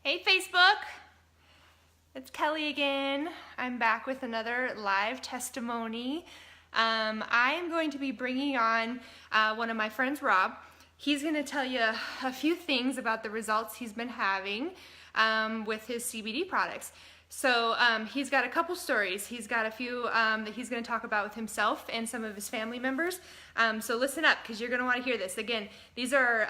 Hey Facebook, it's Kelly again. I'm back with another live testimony. I am going to be bringing on one of my friends, Rob. He's going to tell you a few things about the results he's been having with his CBD products. So he's got a couple stories. He's got a few that he's going to talk about with himself and some of his family members. So listen up, because you're going to want to hear this. Again, these are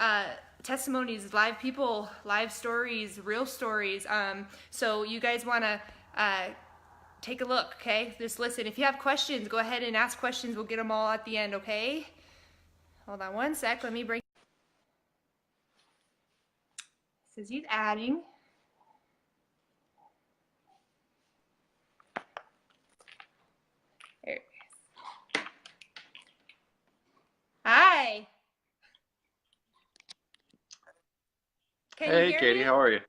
testimonies, live people, live stories, real stories. So you guys want to take a look, okay? Just listen. If you have questions, go ahead and ask questions. We'll get them all at the end, okay? Hold on one sec. Let me bring. Says he's adding. There. Hi. Can you Hey hear Katie, me? how are you?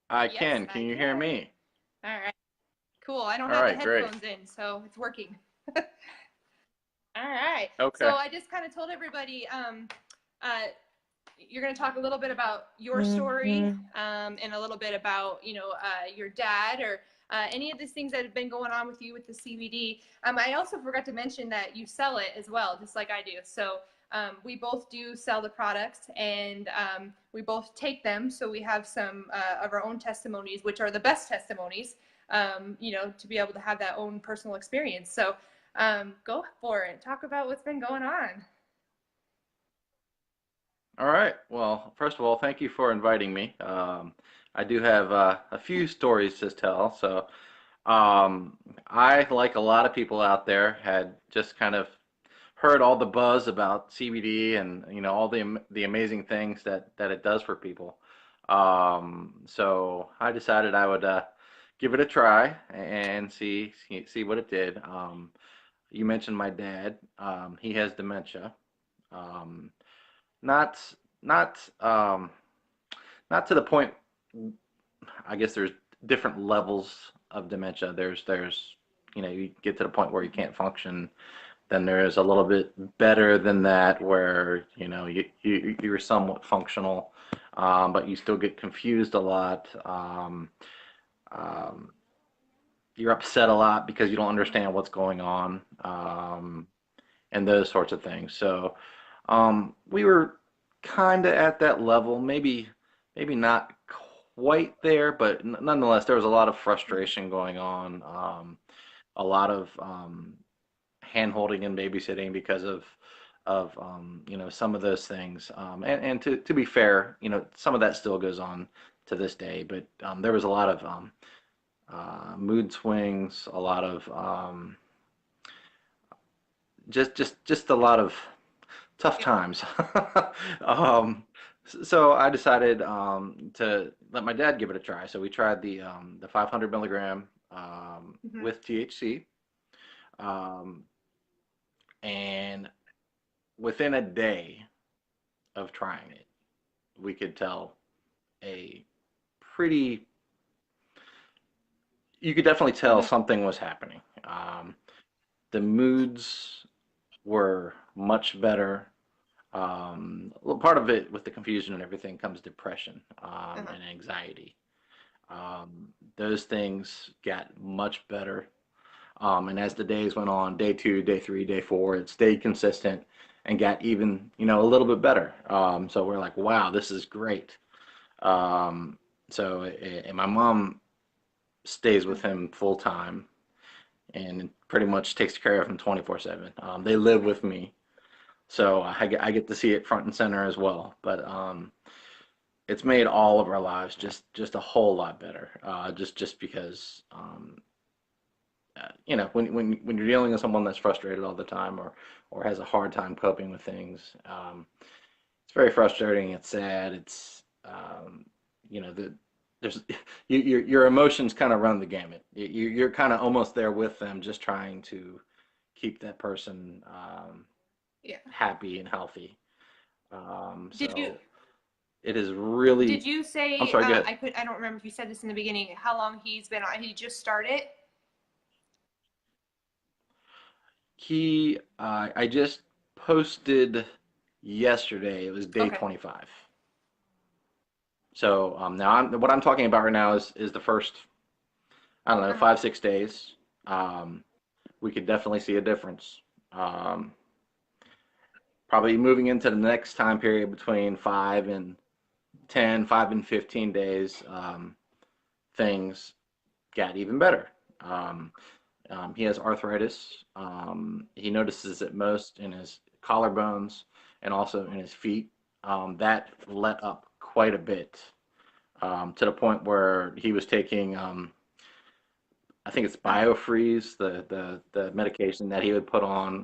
I Yes, can. Can I you hear can. me? All right. Cool. I don't All have the right, great. headphones in, so it's working. All right. So Okay. I just kind of told everybody uh, you're going to talk a little bit about your story and a little bit about, your dad or any of these things that have been going on with you with the CBD. I also forgot to mention that you sell it as well, just like I do. So we both do sell the products and we both take them. So we have some of our own testimonies, which are the best testimonies, to be able to have that own personal experience. So go for it. Talk about what's been going on. All right. Well, first of all, thank you for inviting me. I do have a few stories to tell. So, I, like a lot of people out there, had just kind of heard all the buzz about CBD and all the amazing things that it does for people. So I decided I would give it a try and see what it did. You mentioned my dad. He has dementia. Um, not not not to the point. I guess there's different levels of dementia. There's you get to the point where you can't function. Then there is a little bit better than that where you're somewhat functional, but you still get confused a lot. Um, you're upset a lot because you don't understand what's going on, and those sorts of things. So we were kind of at that level, maybe not quite there, but nonetheless, there was a lot of frustration going on, a lot of hand holding and babysitting because of some of those things. And to be fair, some of that still goes on to this day, but there was a lot of mood swings, a lot of just a lot of tough Yep. times. um, so I decided to let my dad give it a try. So we tried the 500 milligram Mm-hmm. with THC, um, and within a day of trying it, we could tell a pretty. You could definitely tell Mm-hmm. something was happening. The moods were much better. Well, part of it with the confusion and everything comes depression Uh-huh. and anxiety. Those things got much better. And as the days went on, day two, day three, day four, it stayed consistent and got even, a little bit better. So we're like, wow, this is great. Um, and my mom stays with him full time and pretty much takes care of him 24/7. They live with me, so I get to see it front and center as well. But it's made all of our lives just a whole lot better. Just because when you're dealing with someone that's frustrated all the time or has a hard time coping with things, it's very frustrating. It's sad. It's the there's your emotions kind of run the gamut. You're kind of almost there with them, just trying to keep that person Yeah. happy and healthy. Did you So it is did really. you I'm say sorry. Go ahead. I don't remember if you said this in the beginning, how long he's been on? He just started? I just posted yesterday. It was day Okay. 25. So now what I'm talking about right now is the first, I don't know, Uh-huh. 5, 6 days. Um, we could definitely see a difference. Um, Probably moving into the next time period between 5 and 10, 5 and 15 days, things got even better. Um, he has arthritis. He notices it most in his collarbones and also in his feet. That let up quite a bit, to the point where he was taking, I think it's Uh-huh. Biofreeze, the medication that he would put on.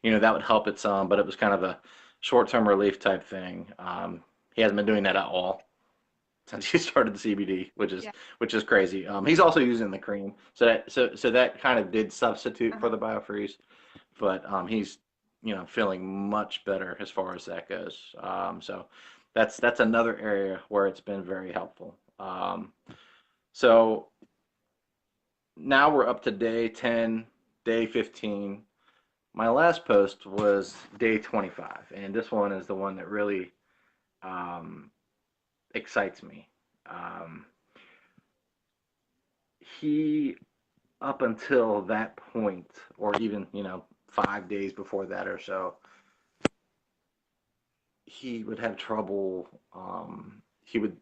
That would help it some, but it was kind of a short-term relief type thing. He hasn't been doing that at all since he started the CBD, Yeah. which is crazy. He's also using the cream, so that kind of did substitute for Uh-huh. the Biofreeze, but he's feeling much better as far as that goes. So that's another area where it's been very helpful. So now we're up to day 10, day 15. My last post was day 25, and this one is the one that really um, excites me. Um, he, up until that point, or even, 5 days before that or so, he would have trouble. He would,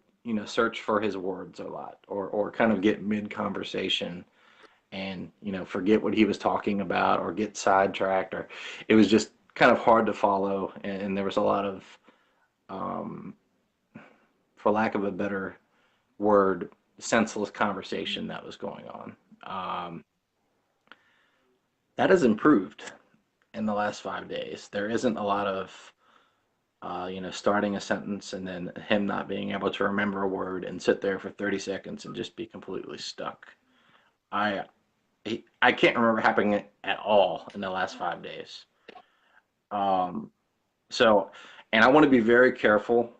search for his words a lot, or kind of get mid conversation and forget what he was talking about or get sidetracked, or it was just kind of hard to follow, and there was a lot of, um, for lack of a better word, senseless conversation that was going on. um, that has improved in the last 5 days. There isn't a lot of starting a sentence and then him not being able to remember a word and sit there for 30 seconds and just be completely stuck. I I can't remember happening at all in the last 5 days. Um, so, and I want to be very careful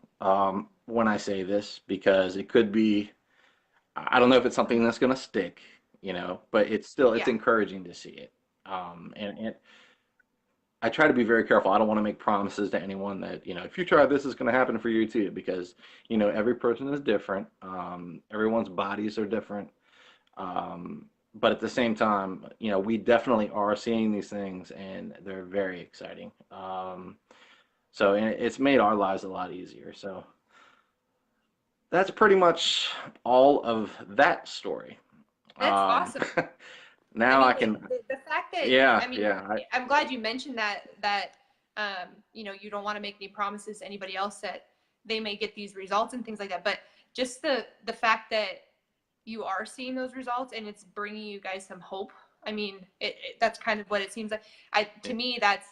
when I say this because it could be, I don't know if it's something Uh-huh. that's going to stick, but it's Yeah. encouraging to see it. And I try to be very careful. I don't want to make promises to anyone that, if you try this, is going to happen for you too, because, every person is different. Everyone's bodies are different. But at the same time, we definitely are seeing these things and they're very exciting. So and it's made our lives a lot easier. So that's pretty much all of that story. That's Um, awesome. I now I mean, can, the fact that, yeah, I mean, yeah, I'm glad you mentioned that you don't want to make any promises to anybody else that they may get these results and things like that. But just the fact that you are seeing those results and it's bringing you guys some hope. I mean, that's kind of what it seems like. To me, that's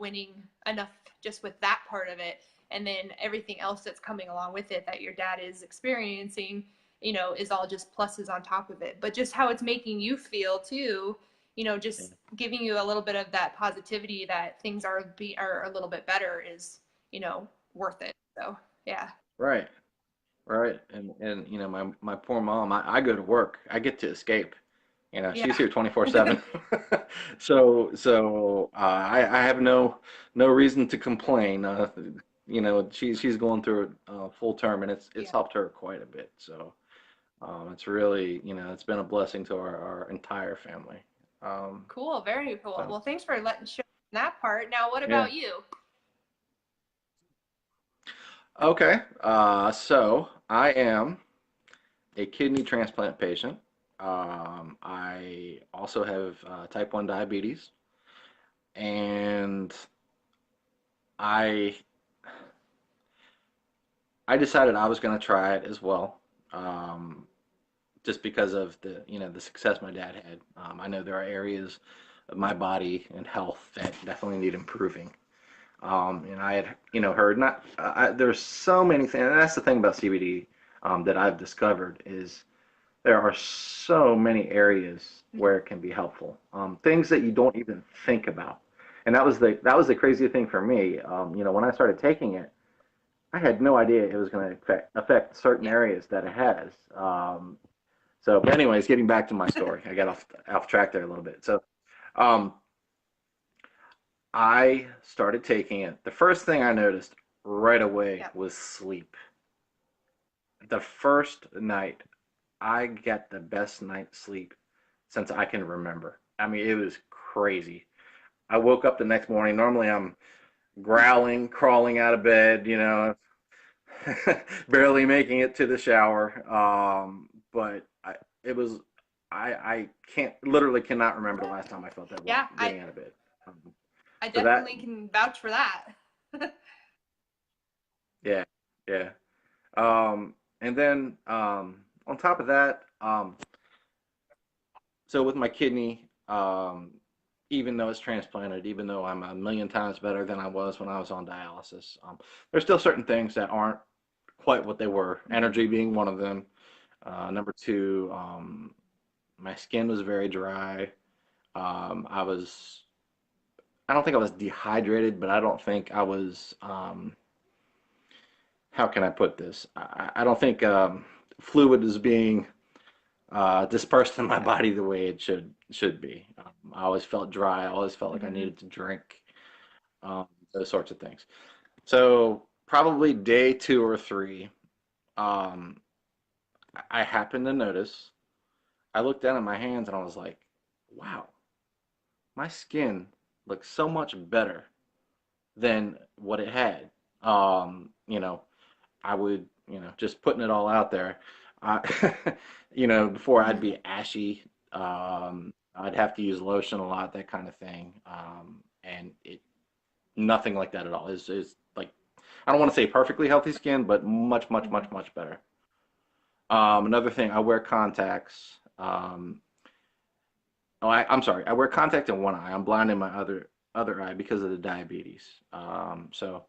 winning enough just with that part of it, and then everything else that's coming along with it that your dad is experiencing, is all just pluses on top of it. But just how it's making you feel too, yeah. just giving you a little bit of that positivity that things are a little bit better is, worth it. So yeah, Right, right. And my poor mom, I go to work. I get to escape. She's yeah, here 24/7. I have no reason to complain. She's going through it full term, and it's yeah. helped her quite a bit. So it's really, it's been a blessing to our entire family. Um, Cool, very cool. so Well, thanks for letting share that part. Now, what yeah. about you? Okay. So I am a kidney transplant patient. I also have type 1 diabetes, and I I decided I was going to try it as well, um, just because of the success my dad had. I know there are areas of my body and health that definitely need improving. And I had heard not there's so many things, and that's the thing about CBD that I've discovered is there are so many areas Mhm. where it can be helpful. Things that you don't even think about, and that was the crazy thing for me. When I started taking it, I had no idea it was going to affect certain Yeah. areas that it has. But anyways, getting back to my story, I got off track there a little bit. So, um, I started taking it. The first thing I noticed right away Yeah. was sleep. the first night, I got the best night's sleep since I can remember. I mean, it was crazy. I woke up the next morning. Normally, I'm growling, crawling out of bed, barely making it to the shower. But it was, I can't, literally cannot remember the last time I felt that way Yeah, getting out of bed. Um, I so that, definitely can vouch for that. yeah, yeah. And then on top of that, so with my kidney, even though it's transplanted, even though I'm a million times better than I was when I was on dialysis, there's still certain things that aren't quite what they were. Energy being one of them. Number two, my skin was very dry. I was, I don't think I was dehydrated, but I don't think I was, how can I put this? I don't think fluid is being dispersed in my body the way it should be. I always felt dry. I always felt like I Hmm. needed to drink, those sorts of things. So probably day two or three, um, I happened to notice. I looked down at my hands and I was like, "Wow, my skin looks so much better than what it had." You know, I would, just putting it all out there. I, before I'd Hmm. be ashy. I'd have to use lotion a lot, that kind of thing. And nothing like that at all. Is like, I don't want to say perfectly healthy skin, but much, much, Hmm. much, much better. Another thing, I wear contacts. Oh, I'm sorry. I wear contacts in one eye. I'm blind in my other eye because of the diabetes. So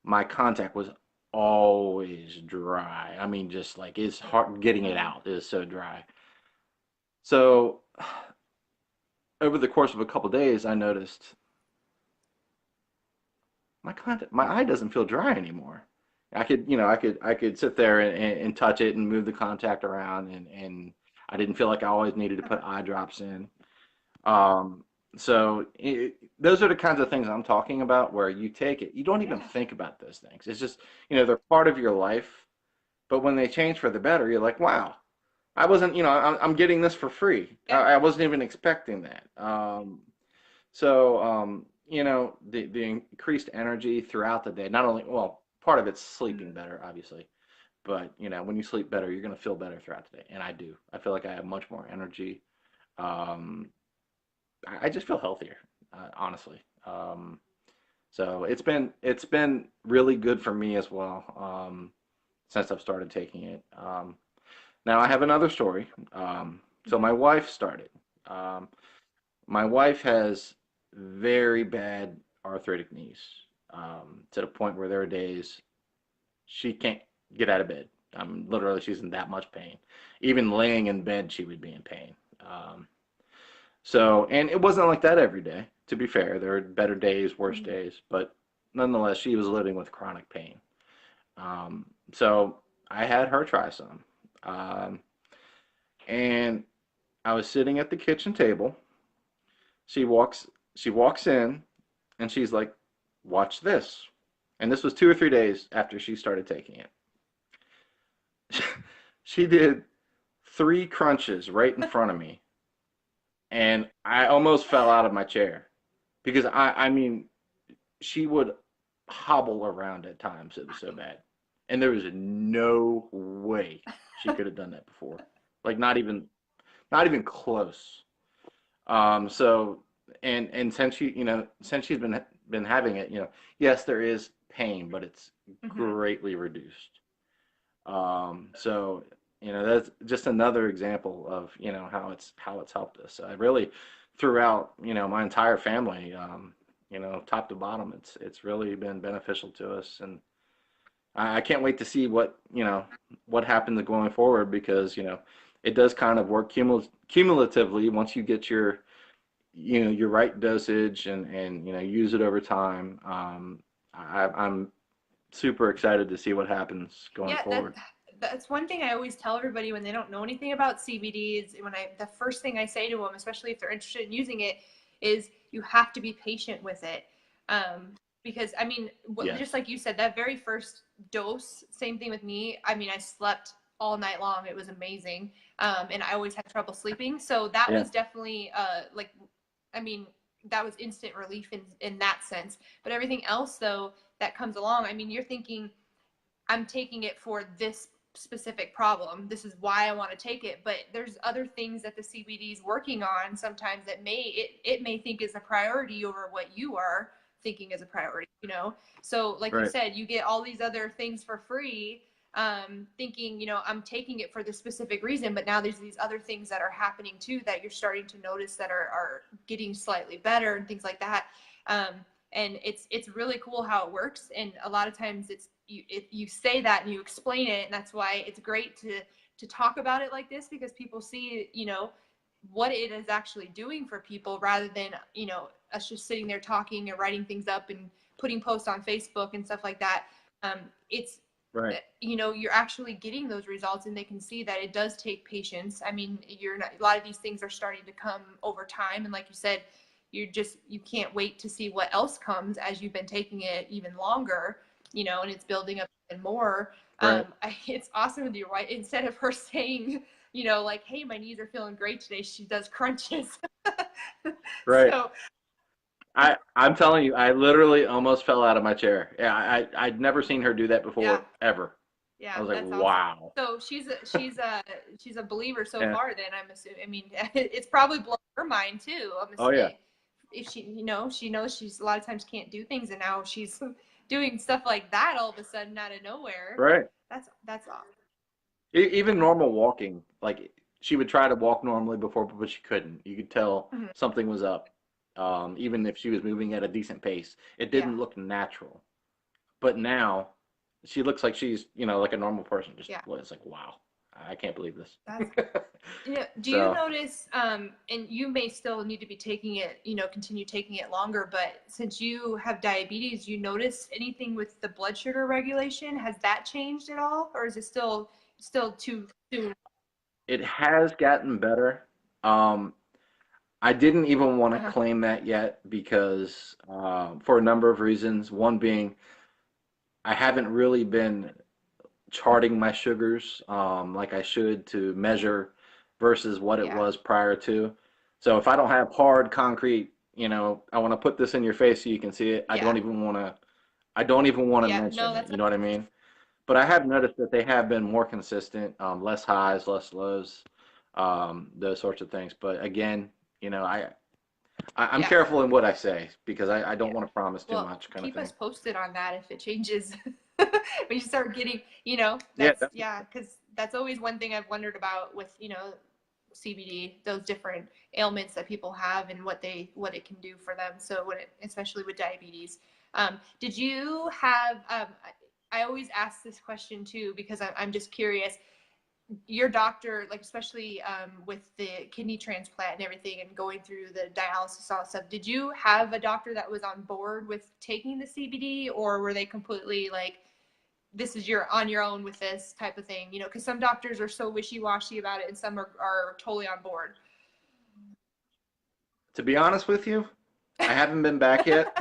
my contact was always dry. I mean, just like it's hard getting it Hmm. out. It is so dry. So over the course of a couple days, I noticed my eye doesn't feel dry anymore. I could sit there and touch it and move the contact around, and I didn't feel like I always needed to put Uh-huh. eye drops in. Um, so those are the kinds of things I'm talking about where you take it, you don't even Yeah. think about those things. It's just, they're part of your life. But when they change for the better, you're like, wow, I wasn't, I'm getting this for free. Yeah. I wasn't even expecting that. So, the increased energy throughout the day, not only, well, part of it's sleeping Hmm. better, obviously, but, when you sleep better, you're going to feel better throughout the day. And I do. I feel like I have much more energy. Um, I just feel healthier, honestly. So it's been really good for me as well, since I've started taking it. Now I have another story. So Hmm. my wife started. Um, my wife has very bad arthritic knees, to the point where there are days she can't get out of bed. Literally, she's in that much pain. Even laying in bed, she would be in pain. Um, and it wasn't like that every day. To be fair, there were better days, worse Hmm. days, but nonetheless, she was living with chronic pain. So I had her try some. Um, and I was sitting at the kitchen table. She walks she walks in and she's like, "Watch this." And this was 2 or 3 days after she started taking it. She did three crunches right in front of me, and I almost fell out of my chair because I mean, she would hobble around at times. It was so bad, and there was no way she could have done that before. Like not even close. So and since she's been having it, yes, there is pain, but it's Hmm. greatly reduced. So that's just another example of how it's helped us. I really throughout my entire family, top to bottom, it's really been beneficial to us, and I can't wait to see what happens going forward because it does kind of work cumulatively once you get your right dosage and use it over time. I'm super excited to see what happens going Yeah, forward. that's one thing I always tell everybody when they don't know anything about CBD is the first thing I say to them, especially if they're interested in using it, is you have to be patient with it. because I mean, just Yes. like you said, that very first dose, same thing with me. I mean, I slept all night long. It was amazing. And I always had trouble sleeping. So that Yeah. was definitely like, I mean, that was instant relief in that sense. But everything else though that comes along, I mean, you're thinking, I'm taking it for this specific problem. This is why I want to take it. But there's other things that the CBD is working on sometimes that it may think is a priority over what you are thinking is a priority, you know? So like you Right. said, you get all these other things for free, thinking, you know, I'm taking it for this specific reason, but now there's these other things that are happening too that you're starting to notice that are getting slightly better and things like that. Um, and it's really cool how it works. And a lot of times it's you say that and you explain it, and that's why it's great to talk about it like this, because people see, you know, what it is actually doing for people, rather than, you know, us just sitting there talking and writing things up and putting posts on Facebook and stuff like that. It's Right. you know, you're actually getting those results, and they can see that it does take patience. I mean, you're not, a lot of these things are starting to come over time, and like you said, you can't wait to see what else comes as you've been taking it even longer, you know, and it's building up even more. Right. It's awesome with your wife. Instead of her saying, you know, like, hey, my knees are feeling great today, she does crunches. Right. So I'm telling you, I literally almost fell out of my chair. Yeah, I'd never seen her do that yeah, before, ever. I yeah, was like, that's awesome. wow. So she's a believer so Yeah. far. Then I'm assuming. I mean, it's probably blown her mind too. Oh yeah. If she, you know, she knows she's a lot of times can't do things, and now she's doing stuff like that all of a sudden out of nowhere. Right. That's awesome. Even normal walking, like she would try to walk normally before, but she couldn't. You could tell Mhm. something was up. Even if she was moving at a decent pace, it Yeah, didn't look natural. But now she looks like she's, like a normal person. Just yeah. well, it's like, wow, I can't believe this. That's Yeah. Do you So notice, and you may still need to be taking it, you know, continue taking it longer, but since you have diabetes, you notice anything with the blood sugar regulation? Has that changed at all, or is it still too soon? it has gotten better. Um, I didn't even want to Uh-huh. claim that yet because for a number of reasons. One being I haven't really been charting my sugars like I should to measure versus what it Yeah. was prior to. So if I don't have hard concrete, I want to put this in your face so you can see it. I Yeah. don't even want to. I don't even want to Yeah. No, mention it. that's You know what I mean? But I have noticed that they have been more consistent, less highs, less lows, those sorts of things. But again, I'm yeah. careful in what I say because I don't Yeah. want to promise too Well, much, kind of keep us thing. posted on that if it changes. When you start getting, you know, Yeah, that's, yeah, because that's always one thing I've wondered about with, you know, CBD, those different ailments that people have and what it can do for them. So especially with diabetes, did you have? I always ask this question too because I'm just curious. Your doctor, like especially with the kidney transplant and everything, and going through the dialysis all that stuff, did you have a doctor that was on board with taking the CBD, or were they completely like, this is your on your own with this type of thing, you know, because some doctors are so wishy-washy about it and some are totally on board. to be honest with you, I haven't been back yet.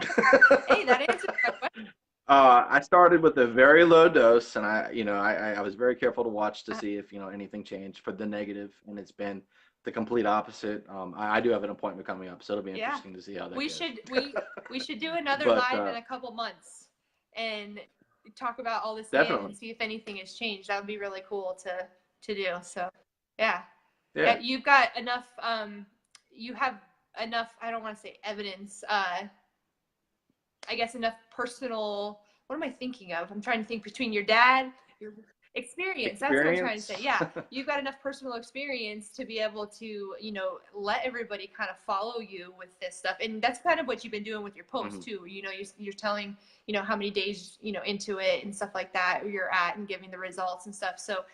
Hey, that answers my question. I started with a very low dose, and I was very careful to watch to Uh, see if anything changed for the negative, and it's been the complete opposite. I do have an appointment coming up, so it'll be yeah, interesting to see how that we goes. should we should do another But live in a couple months and talk about all this again definitely, and see if anything has changed. That would be really cool to do. So yeah, yeah, yeah. you've got enough. You have enough. I don't want to say evidence. I guess enough personal. What am I thinking of? I'm trying to think between your dad, your experience. That's what I'm trying to say. Experience. Yeah, you've got enough personal experience to be able to, you know, let everybody kind of follow you with this stuff. And that's kind of what you've been doing with your posts Mhm. too. You know, you're telling, you know, how many days, you know, into it and stuff like that you're at and giving the results and stuff. So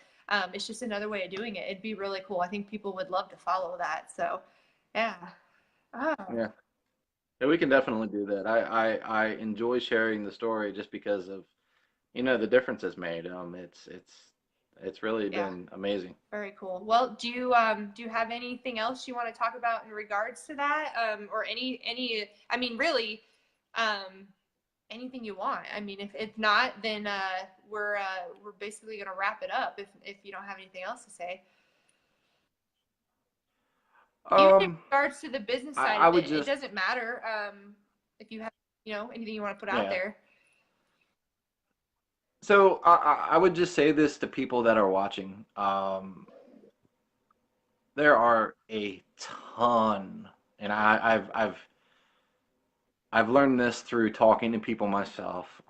it's just another way of doing it. It'd be really cool. I think people would love to follow that. So yeah. Oh, Yeah. Yeah, we can definitely do that. I enjoy sharing the story just because of the difference it's made. It's really yeah. been amazing. Very cool. Well, do you have anything else you want to talk about in regards to that, or any? I mean, really, um, anything you want. I mean, if not, then we're basically gonna wrap it up if you don't have anything else to say. Even in Um, regards to the business side I of would it, it just, doesn't matter if you have anything you want to put out yeah. there. So I would just say this to people that are watching. There are a ton, and I've learned this through talking to people myself.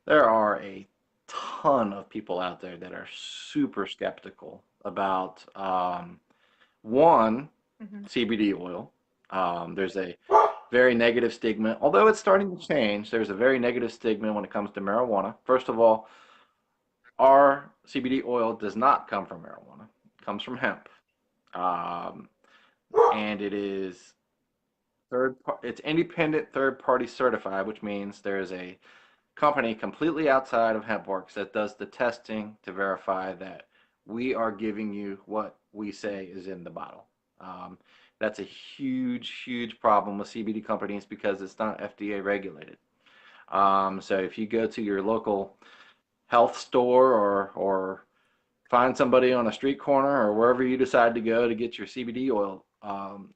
There are a ton of people out there that are super skeptical about one, Hmm. CBD oil. There's a very negative stigma, although it's starting to change. There's a very negative stigma when it comes to marijuana. First of all, our CBD oil does not come from marijuana; it comes from hemp, um, and it is it's independent third party certified, which means there is a company completely outside of Hempworx that does the testing to verify that we are giving you what we say is in the bottle. Um, that's a huge, huge problem with CBD companies because it's not FDA regulated. So if you go to your local health store or find somebody on a street corner or wherever you decide to go to get your CBD oil,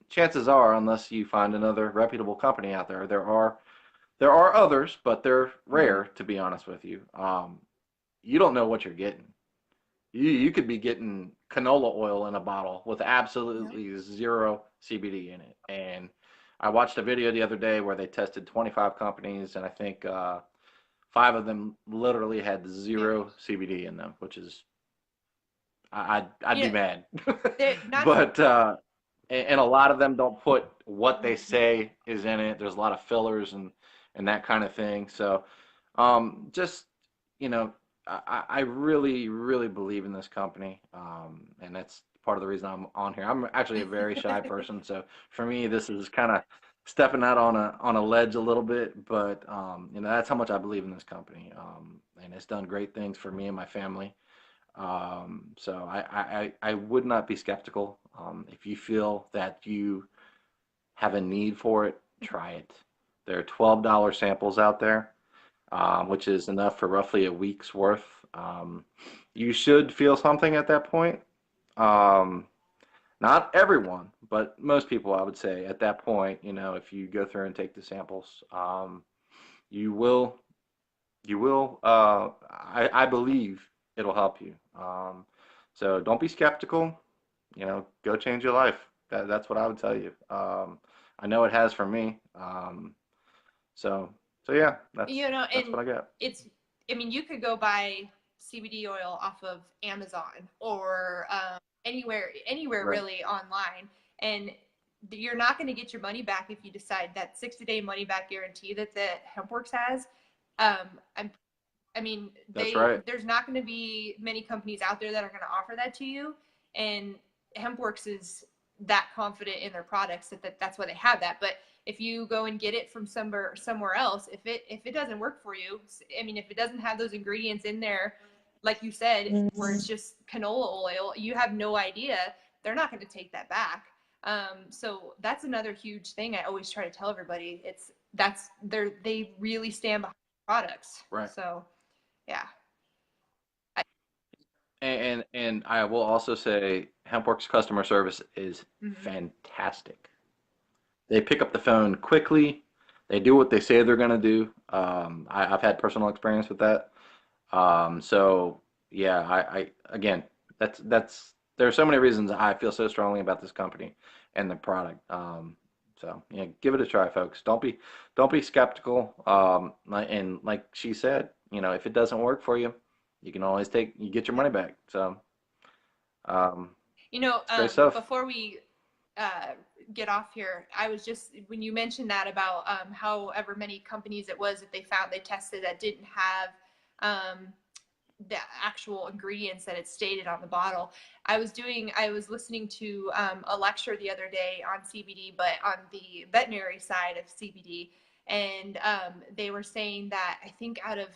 chances are, unless you find another reputable company out there, there are others, but they're Hmm. rare, to be honest with you. You don't know what you're getting. You could be getting canola oil in a bottle with Yeah. absolutely zero CBD in it. And I watched a video the other day where they tested 25 companies, and I think five of them literally had Yeah. zero CBD in them, which is I'd You be know, mad. not to. But and a lot of them don't put what they Mhm. say is in it. There's a lot of fillers and that kind of thing. So just you know, I really really believe in this company, and that's part of the reason I'm on here. I'm actually a very shy person, so for me this is kind of stepping out on a ledge a little bit, but that's how much I believe in this company, and it's done great things for me and my family. So I would not be skeptical. If you feel that you have a need for it, try it. There are $12 samples out there, which is enough for roughly a week's worth. You should feel something at that point. Um, Not everyone, but most people, I would say, at that point, if you go through and take the samples, you will I believe it'll help you. So don't be skeptical, go change your life. That's what I would tell you. I know it has for me. So, so yeah, that's And what I got. it's, I mean, you could go buy CBD oil off of Amazon or anywhere Right. really online, and you're not going to get your money back if you decide that 60-day money back guarantee that the Hempworks has. Um, I'm I mean, That's right. there's not going to be many companies out there that are going to offer that to you, and Hempworks is that confident in their products that's why they have that. But if you go and get it from somewhere else, if it doesn't work for you, I mean, if it doesn't have those ingredients in there, like you said, where it's just canola oil, you have no idea. They're not going to take that back. So that's another huge thing I always try to tell everybody. They really stand behind products. Right. So yeah. I, And I will also say Hempworks customer service is mhm. fantastic. They pick up the phone quickly. They do what they say they're going to do. I've had personal experience with that. So yeah, I again, that's there are so many reasons I feel so strongly about this company and the product. So yeah, give it a try, folks. Don't be skeptical. And like she said, if it doesn't work for you, you can always you get your Yeah. money back. So um, it's great stuff. Before we uh, get off here, I was just, when you mentioned that about however many companies it was that they found they tested that didn't have um, the actual ingredients that it stated on the bottle. I was listening to a lecture the other day on CBD, but on the veterinary side of CBD. And they were saying that, I think out of,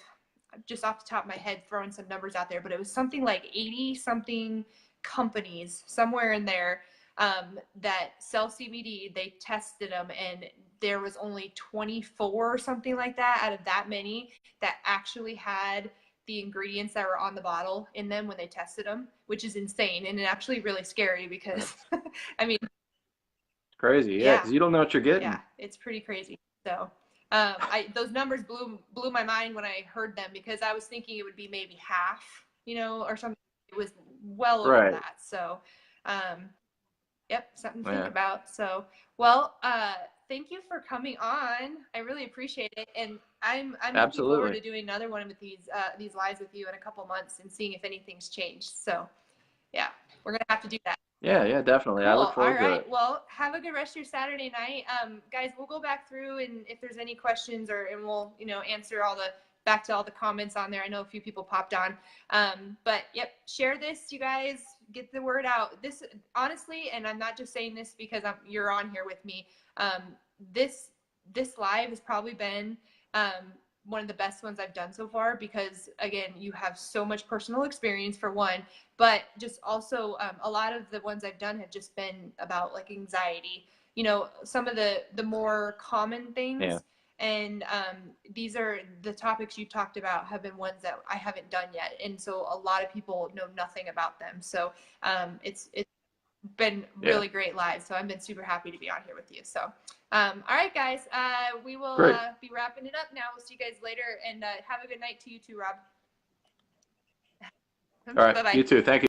just off the top of my head, throwing some numbers out there, but it was something like 80 something companies somewhere in there that sell CBD. They tested them, and there was only 24 or something like that out of that many that actually had the ingredients that were on the bottle in them when they tested them, which is insane and actually really scary because, I mean, Crazy, yeah, yeah, because you don't know what you're yeah, getting. it's pretty crazy. So, those numbers blew my mind when I heard them because I was thinking it would be maybe half, or something. It was well over Right. that. So, um, yep, something to think Yeah, about. So, well, thank you for coming on. I really appreciate it, and I'm looking forward absolutely. to doing another one with these lives with you in a couple months and seeing if anything's changed. So, yeah, we're gonna have to do that. Yeah, yeah, definitely. I look Cool. All forward to right. it. Well, have a good rest of your Saturday night. Guys, we'll go back through and if there's any questions and we'll, answer back to all the comments on there. I know a few people popped on. But yep, share this, you guys, get the word out. This honestly, and I'm not just saying this because you're on here with me. Um, this live has probably been one of the best ones I've done so far because again, you have so much personal experience for one, but just also a lot of the ones I've done have just been about like anxiety, some of the more common Yeah, things. And these are the topics you talked about have been ones that I haven't done yet. And so a lot of people know nothing about them. So it's been yeah. really great live. So I've been super happy to be on here with you. So, all right, guys, we will Great. be wrapping it up now. We'll see you guys later and have a good night to you too, Rob. All right. Bye bye. You too. Thank you.